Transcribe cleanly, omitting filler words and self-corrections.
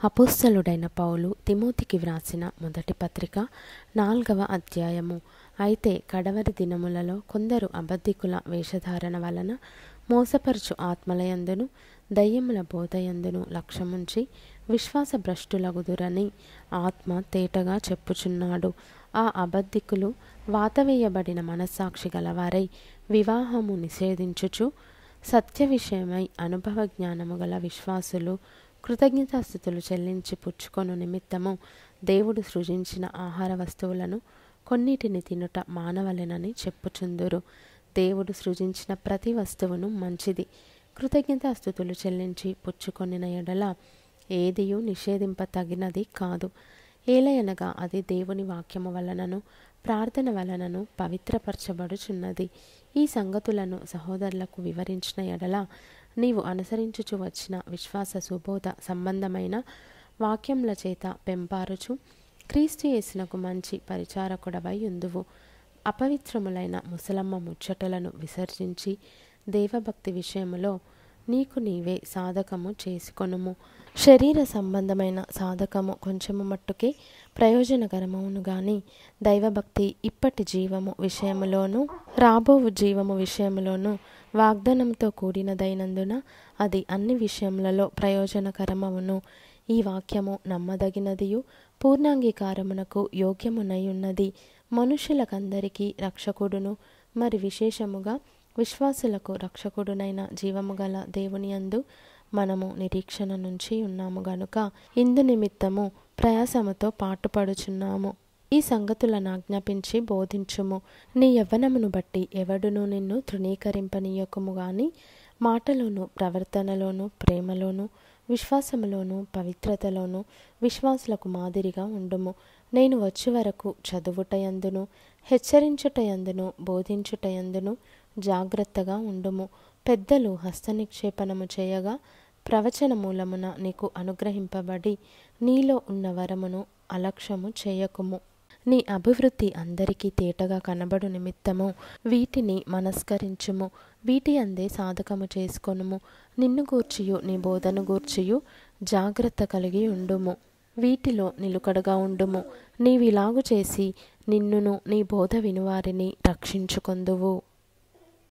అపోస్తలుడైన పౌలు తిమోతికి వ్రాసిన మొదటి పత్రిక 4వ అధ్యాయము. అయితే కడవరి దినములలో కొందరు అబద్ధికుల వేషధారణ వలన మోసపరచు ఆత్మలయందును దయ్యముల బోధయందును లక్ష్యముంచి విశ్వాస భ్రష్టులగుదురని ఆత్మ తేటగా చెప్పుచున్నాడు. ఆ అబద్ధికులు వాతవేయబడిన మనస్సాక్షి గలవారై వివాహము నిషేధించుచు సత్య విషయమై అనుభవ జ్ఞానము గల విశ్వాసులు కృతజ్ఞతాస్థుతులు చెల్లించి పుచ్చుకొను నిమిత్తము దేవుడు సృజించిన ఆహార వస్తువులను కొన్నిటిని తినుట మానవలెనని చెప్పుచుందురు. దేవుడు సృజించిన ప్రతి వస్తువును మంచిది. కృతజ్ఞతాస్థుతులు చెల్లించి పుచ్చుకొనిన ఎడల ఏదియూ నిషేధింపతగినది కాదు. ఏలయనగా అది దేవుని వాక్యము వలనను ప్రార్థన వలనను పవిత్రపరచబడుచున్నది. ఈ సంగతులను సహోదరులకు వివరించిన ఎడల నీవు అనుసరించుచు వచ్చిన విశ్వాస సుబోధ సంబంధమైన వాక్యముల చేత పెంపారుచు క్రీస్తు యేసునకు మంచి పరిచారకుడవై యుందువు. అపవిత్రములైన ముసలమ్మ ముచ్చటలను విసర్జించి దేవభక్తి విషయములో నీకు నీవే సాధకము చేసుకొనుము. శరీర సంబంధమైన సాధకము కొంచెము మట్టుకే ప్రయోజనకరమవును గాని దైవభక్తి ఇప్పటి జీవము విషయములోను రాబోవు జీవము విషయములోను వాగ్దానంతో కూడినదైనందున అది అన్ని విషయములలో ప్రయోజనకరమవును. ఈ వాక్యము నమ్మదగినదియు పూర్ణాంగీకారమునకు యోగ్యమునయున్నది. మనుషులకందరికీ రక్షకుడును మరి విశేషముగా విశ్వాసులకు రక్షకుడునైన జీవము గల దేవుని యందు మనము నిరీక్షణ నుంచి ఉన్నాము గనుక ఇందు నిమిత్తము ప్రయాసముతో పాటుపడుచున్నాము. ఈ సంగతులను ఆజ్ఞాపించి బోధించుము. నీ యవ్వనమును బట్టి ఎవడునూ నిన్ను తృణీకరింపనీయకుము గాని మాటలోను ప్రవర్తనలోను ప్రేమలోను విశ్వాసములోను పవిత్రతలోను విశ్వాసులకు మాదిరిగా ఉండుము. నేను వచ్చే వరకు చదువుటయందును హెచ్చరించుటయందును బోధించుటయందును జాగ్రత్తగా ఉండుము. పెద్దలు హస్తనిక్షేపణము చేయగా ప్రవచన మూలమున నీకు అనుగ్రహింపబడి నీలో ఉన్న వరమును అలక్ష్యము చేయకుము. నీ అభివృద్ధి అందరికీ తేటగా కనబడు నిమిత్తము వీటిని మనస్కరించుము. వీటి అందే సాధకము చేసుకొనుము. నిన్ను గూర్చియు నీ బోధను గూర్చియు జాగ్రత్త కలిగి ఉండుము. వీటిలో నిలుకడగా ఉండుము. నీవిలాగు చేసి నిన్నును నీ బోధ వినువారిని రక్షించుకొందువు.